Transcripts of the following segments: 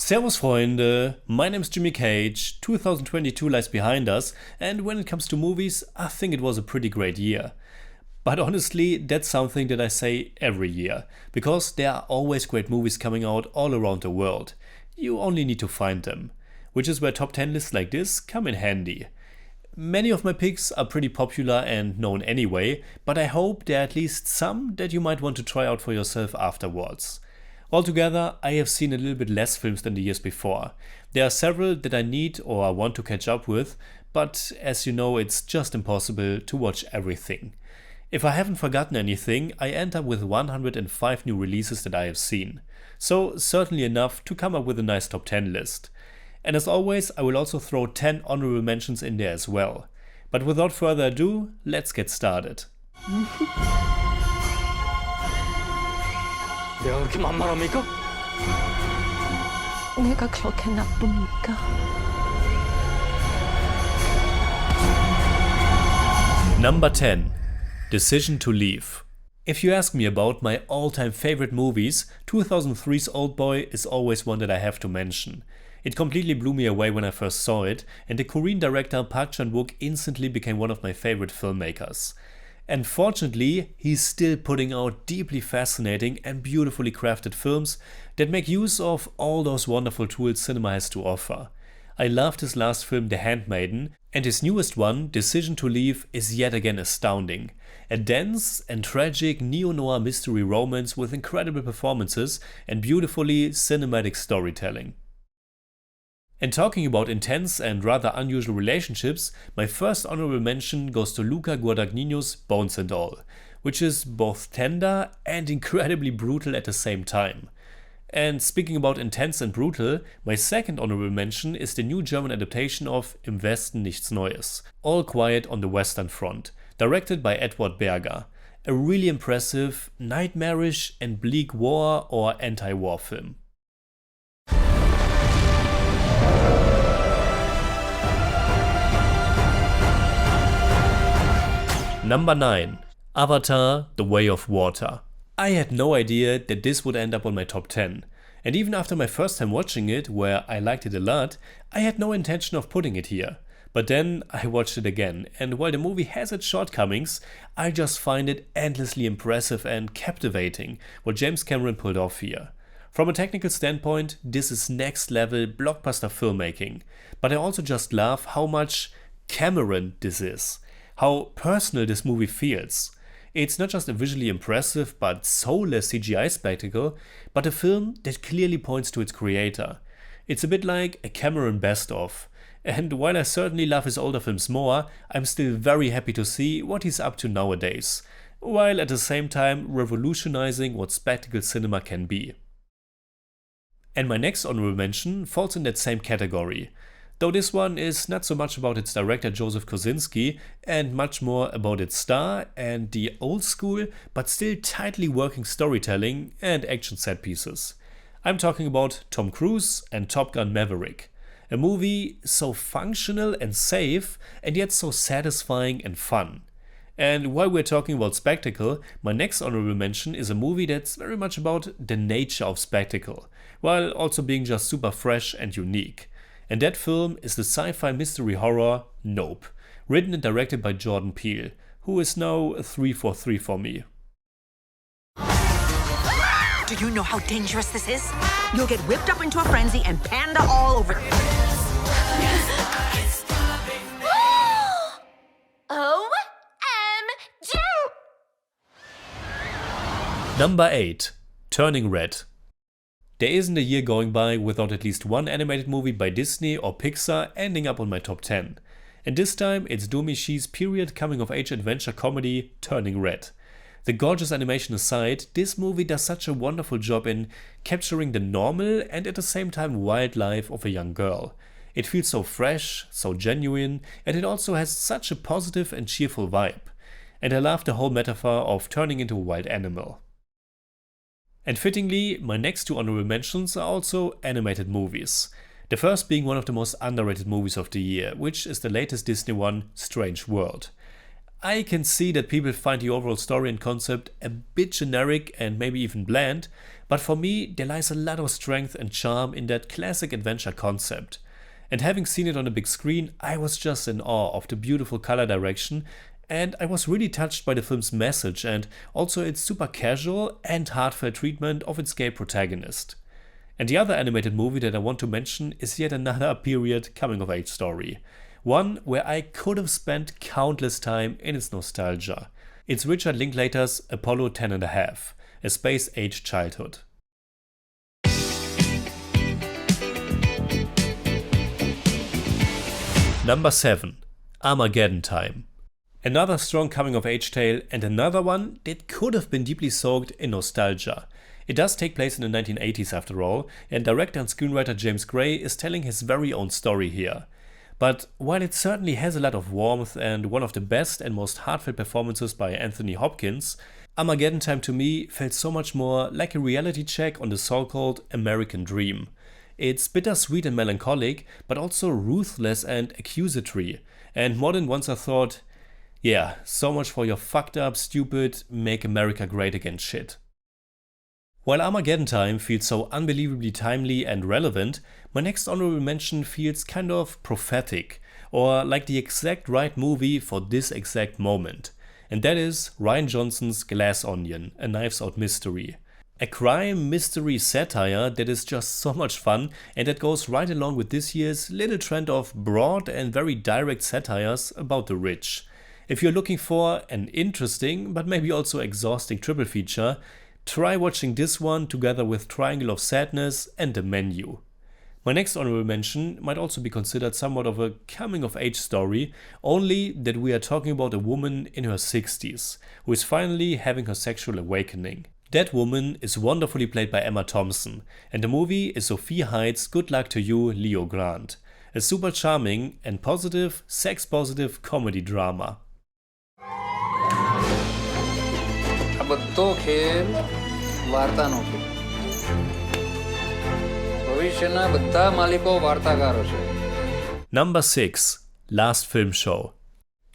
Servus Freunde, my name is Jimmy Cage, 2022 lies behind us, and when it comes to movies, I think it was a pretty great year. But honestly, that's something that I say every year, because there are always great movies coming out all around the world. You only need to find them, which is where top 10 lists like this come in handy. Many of my picks are pretty popular and known anyway, but I hope there are at least some that you might want to try out for yourself afterwards. Altogether, I have seen a little bit less films than the years before. There are several that I need or I want to catch up with, but as you know, it's just impossible to watch everything. If I haven't forgotten anything, I end up with 105 new releases that I have seen. So certainly enough to come up with a nice top 10 list. And as always, I will also throw 10 honorable mentions in there as well. But without further ado, let's get started. 내가 그렇게 만만합니까? 내가 그렇게 나쁩니까? Number 10. Decision to Leave. If you ask me about my all-time favorite movies, 2003's Oldboy is always one that I have to mention. It completely blew me away when I first saw it, and the Korean director Park Chan-wook instantly became one of my favorite filmmakers. And fortunately, he's still putting out deeply fascinating and beautifully crafted films that make use of all those wonderful tools cinema has to offer. I loved his last film The Handmaiden, and his newest one, Decision to Leave, is yet again astounding. A dense and tragic neo-noir mystery romance with incredible performances and beautifully cinematic storytelling. And talking about intense and rather unusual relationships, my first honorable mention goes to Luca Guadagnino's Bones and All, which is both tender and incredibly brutal at the same time. And speaking about intense and brutal, my second honorable mention is the new German adaptation of Im Westen nichts Neues, All Quiet on the Western Front, directed by Edward Berger. A really impressive, nightmarish and bleak war or anti-war film. Number 9. Avatar: The Way of Water. I had no idea that this would end up on my top 10, and even after my first time watching it, where I liked it a lot, I had no intention of putting it here. But then I watched it again, and while the movie has its shortcomings, I just find it endlessly impressive and captivating what James Cameron pulled off here. From a technical standpoint, this is next level blockbuster filmmaking, but I also just love how much Cameron this is. How personal this movie feels. It's not just a visually impressive but soulless CGI spectacle, but a film that clearly points to its creator. It's a bit like a Cameron best-of. And while I certainly love his older films more, I'm still very happy to see what he's up to nowadays, while at the same time revolutionizing what spectacle cinema can be. And my next honorable mention falls in that same category. Though this one is not so much about its director Joseph Kosinski and much more about its star and the old school but still tightly working storytelling and action set pieces. I'm talking about Tom Cruise and Top Gun Maverick. A movie so functional and safe and yet so satisfying and fun. And while we're talking about spectacle, my next honorable mention is a movie that's very much about the nature of spectacle, while also being just super fresh and unique. And that film is the sci-fi mystery horror Nope, written and directed by Jordan Peele, who is now a 3 for 3 for me. Do you know how dangerous this is? You'll get whipped up into a frenzy and panda all over. OMG! Number 8. Turning Red. There isn't a year going by without at least one animated movie by Disney or Pixar ending up on my top 10. And this time it's Domishi's period coming-of-age adventure comedy Turning Red. The gorgeous animation aside, this movie does such a wonderful job in capturing the normal and at the same time wild life of a young girl. It feels so fresh, so genuine, and it also has such a positive and cheerful vibe. And I love the whole metaphor of turning into a wild animal. And fittingly, my next two honorable mentions are also animated movies. The first being one of the most underrated movies of the year, which is the latest Disney one, Strange World. I can see that people find the overall story and concept a bit generic and maybe even bland, but for me there lies a lot of strength and charm in that classic adventure concept. And having seen it on a big screen, I was just in awe of the beautiful color direction, and I was really touched by the film's message and also its super casual and heartfelt treatment of its gay protagonist. And the other animated movie that I want to mention is yet another period coming-of-age story. One where I could have spent countless time in its nostalgia. It's Richard Linklater's Apollo 10½, A Space-Age Childhood. Number 7. Armageddon Time. Another strong coming-of-age tale, and another one that could have been deeply soaked in nostalgia. It does take place in the 1980s after all, and director and screenwriter James Gray is telling his very own story here. But while it certainly has a lot of warmth and one of the best and most heartfelt performances by Anthony Hopkins, Armageddon Time to me felt so much more like a reality check on the so-called American dream. It's bittersweet and melancholic, but also ruthless and accusatory, and more than once I thought, yeah, so much for your fucked up, stupid, make America great again shit. While Armageddon Time feels so unbelievably timely and relevant, my next honorable mention feels kind of prophetic, or like the exact right movie for this exact moment. And that is Rian Johnson's Glass Onion, a Knives Out mystery. A crime mystery satire that is just so much fun and that goes right along with this year's little trend of broad and very direct satires about the rich. If you're looking for an interesting but maybe also exhausting triple feature, try watching this one together with Triangle of Sadness and The Menu. My next honorable mention might also be considered somewhat of a coming-of-age story, only that we are talking about a woman in her 60s, who is finally having her sexual awakening. That woman is wonderfully played by Emma Thompson, and the movie is Sophie Hyde's Good Luck to You, Leo Grant. A super charming and positive, sex-positive comedy drama. બધો ખેલ વાર્તાનો ખેલ ભવિષ્યના બધા માલિકો વાર્તાકારો છે. Number 6. Last Film Show.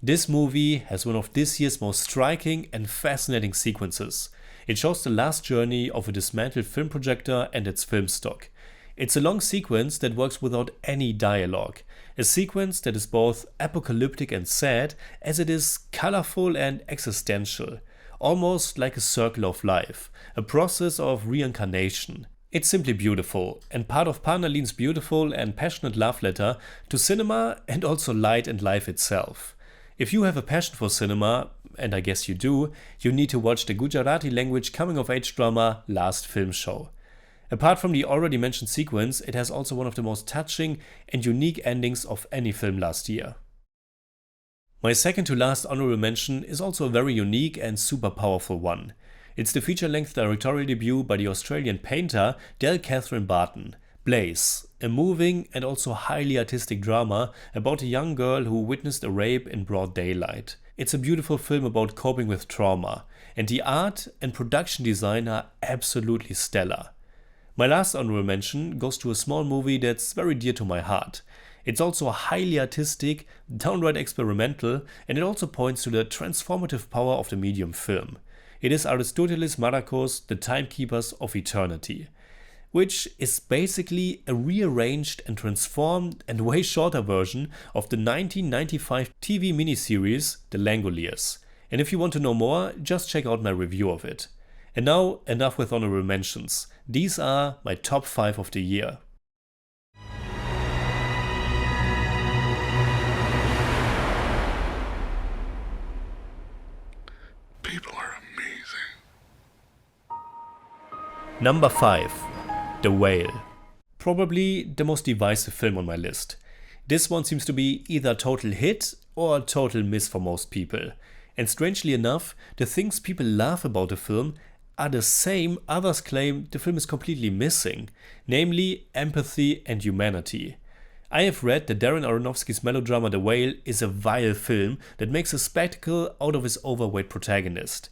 This movie has one of this year's most striking and fascinating sequences. It shows the last journey of a dismantled film projector and its film stock. It's a long sequence that works without any dialogue. A sequence that is both apocalyptic and sad, as it is colorful and existential. Almost like a circle of life, a process of reincarnation. It's simply beautiful, and part of Parnaline's beautiful and passionate love letter to cinema and also light and life itself. If you have a passion for cinema, and I guess you do, you need to watch the Gujarati language coming-of-age drama Last Film Show. Apart from the already mentioned sequence, it has also one of the most touching and unique endings of any film last year. My second to last honorable mention is also a very unique and super powerful one. It's the feature-length directorial debut by the Australian painter Del Catherine Barton, Blaze, a moving and also highly artistic drama about a young girl who witnessed a rape in broad daylight. It's a beautiful film about coping with trauma, and the art and production design are absolutely stellar. My last honorable mention goes to a small movie that's very dear to my heart. It's also highly artistic, downright experimental, and it also points to the transformative power of the medium film. It is Aristoteles Maracos' The Timekeepers of Eternity, which is basically a rearranged and transformed and way shorter version of the 1995 TV miniseries The Langoliers. And if you want to know more, just check out my review of it. And now, enough with honorable mentions. These are my top 5 of the year. People are amazing. Number 5. The Whale. Probably the most divisive film on my list. This one seems to be either a total hit or a total miss for most people. And strangely enough, the things people love about the film are the same others claim the film is completely missing, namely empathy and humanity. I have read that Darren Aronofsky's melodrama The Whale is a vile film that makes a spectacle out of his overweight protagonist.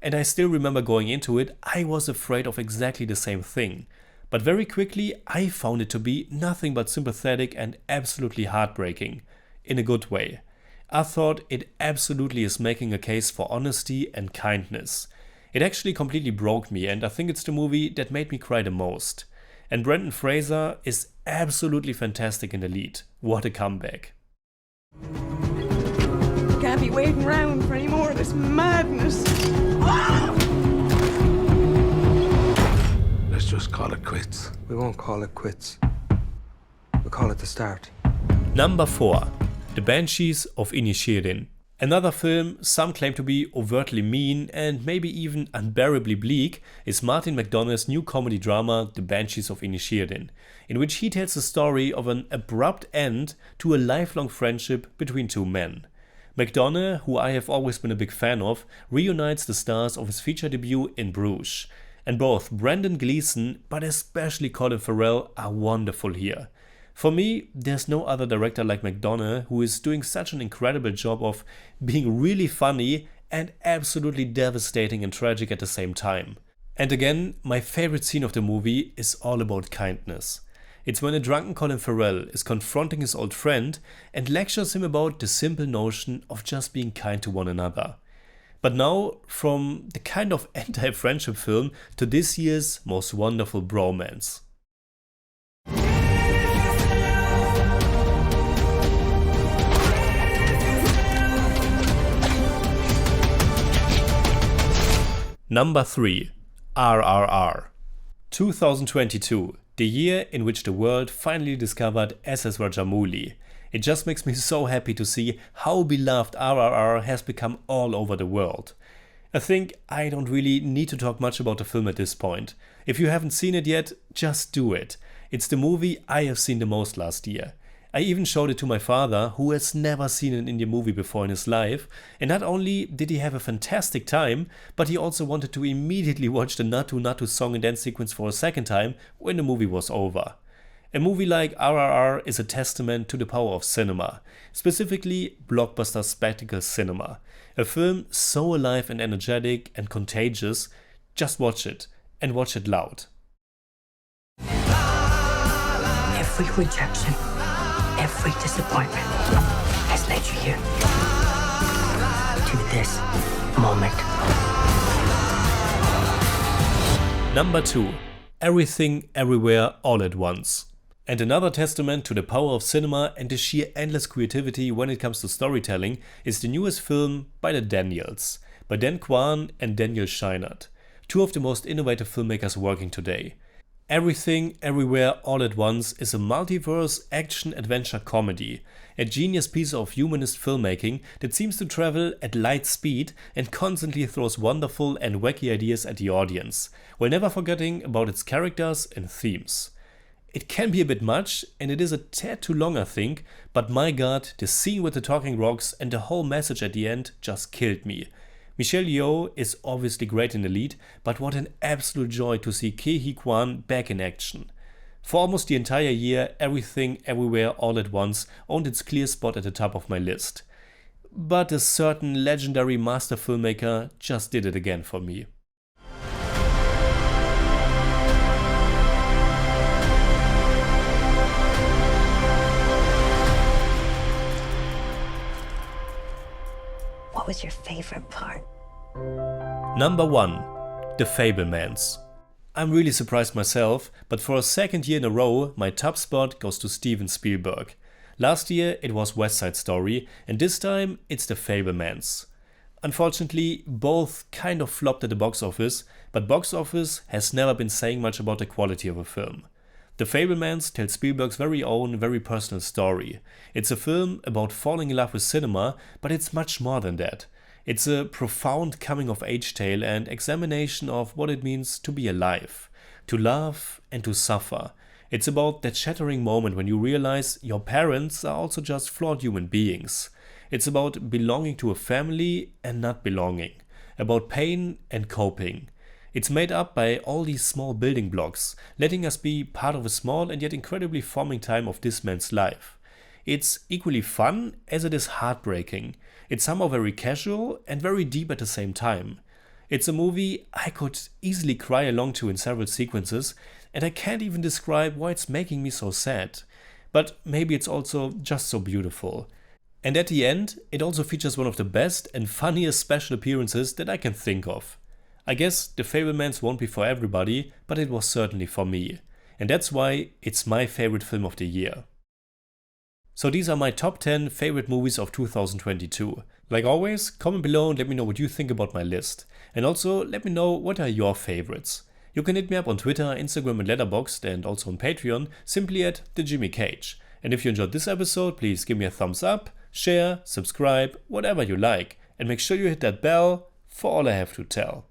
And I still remember going into it, I was afraid of exactly the same thing. But very quickly I found it to be nothing but sympathetic and absolutely heartbreaking. In a good way. I thought it absolutely is making a case for honesty and kindness. It actually completely broke me, and I think it's the movie that made me cry the most. And Brendan Fraser is absolutely fantastic in the lead. What a comeback. Can't be waiting around for any more of this madness. Let's just call it quits. We won't call it quits. We'll call it the start. Number 4. The Banshees of Inisherin. Another film some claim to be overtly mean and maybe even unbearably bleak is Martin McDonagh's new comedy drama The Banshees of Inisherin, in which he tells the story of an abrupt end to a lifelong friendship between two men. McDonagh, who I have always been a big fan of, reunites the stars of his feature debut in Bruges. And both Brendan Gleeson, but especially Colin Farrell, are wonderful here. For me, there's no other director like McDonagh who is doing such an incredible job of being really funny and absolutely devastating and tragic at the same time. And again, my favorite scene of the movie is all about kindness. It's when a drunken Colin Farrell is confronting his old friend and lectures him about the simple notion of just being kind to one another. But now, from the kind of anti-friendship film to this year's most wonderful bromance. Number 3. RRR. 2022, the year in which the world finally discovered SS Rajamouli. It just makes me so happy to see how beloved RRR has become all over the world. I think I don't really need to talk much about the film at this point. If you haven't seen it yet, just do it. It's the movie I have seen the most last year. I even showed it to my father, who has never seen an Indian movie before in his life, and not only did he have a fantastic time, but he also wanted to immediately watch the Natu Natu song and dance sequence for a second time when the movie was over. A movie like RRR is a testament to the power of cinema, specifically blockbuster spectacle cinema. A film so alive and energetic and contagious, just watch it, and watch it loud. Every rejection, every disappointment has led you here. To this moment. Number 2. Everything, Everywhere, All at Once. And another testament to the power of cinema and the sheer endless creativity when it comes to storytelling is the newest film by the Daniels, by Dan Kwan and Daniel Scheinert, two of the most innovative filmmakers working today. Everything, Everywhere, All at Once is a multiverse action-adventure comedy, a genius piece of humanist filmmaking that seems to travel at light speed and constantly throws wonderful and wacky ideas at the audience, while never forgetting about its characters and themes. It can be a bit much, and it is a tad too long I think, but my god, the scene with the talking rocks and the whole message at the end just killed me. Michelle Yeoh is obviously great in the lead, but what an absolute joy to see Ke Huy Quan back in action. For almost the entire year, Everything, Everywhere, All at Once owned its clear spot at the top of my list. But a certain legendary master filmmaker just did it again for me. What was your favorite part? Number 1. The Fabermans. I'm really surprised myself, but for a second year in a row, my top spot goes to Steven Spielberg. Last year it was West Side Story, and this time it's The Fabermans. Unfortunately, both kind of flopped at the box office, but box office has never been saying much about the quality of a film. The Fabermans tells Spielberg's very own, very personal story. It's a film about falling in love with cinema, but it's much more than that. It's a profound coming-of-age tale and examination of what it means to be alive, to love and to suffer. It's about that shattering moment when you realize your parents are also just flawed human beings. It's about belonging to a family and not belonging, about pain and coping. It's made up by all these small building blocks, letting us be part of a small and yet incredibly forming time of this man's life. It's equally fun as it is heartbreaking. It's somehow very casual and very deep at the same time. It's a movie I could easily cry along to in several sequences, and I can't even describe why it's making me so sad. But maybe it's also just so beautiful. And at the end, it also features one of the best and funniest special appearances that I can think of. I guess the Fabermans won't be for everybody, but it was certainly for me. And that's why it's my favorite film of the year. So these are my top 10 favorite movies of 2022. Like always, comment below and let me know what you think about my list. And also let me know what are your favorites. You can hit me up on Twitter, Instagram and Letterboxd, and also on Patreon, simply at TheJimmyCage. And if you enjoyed this episode, please give me a thumbs up, share, subscribe, whatever you like. And make sure you hit that bell for all I have to tell.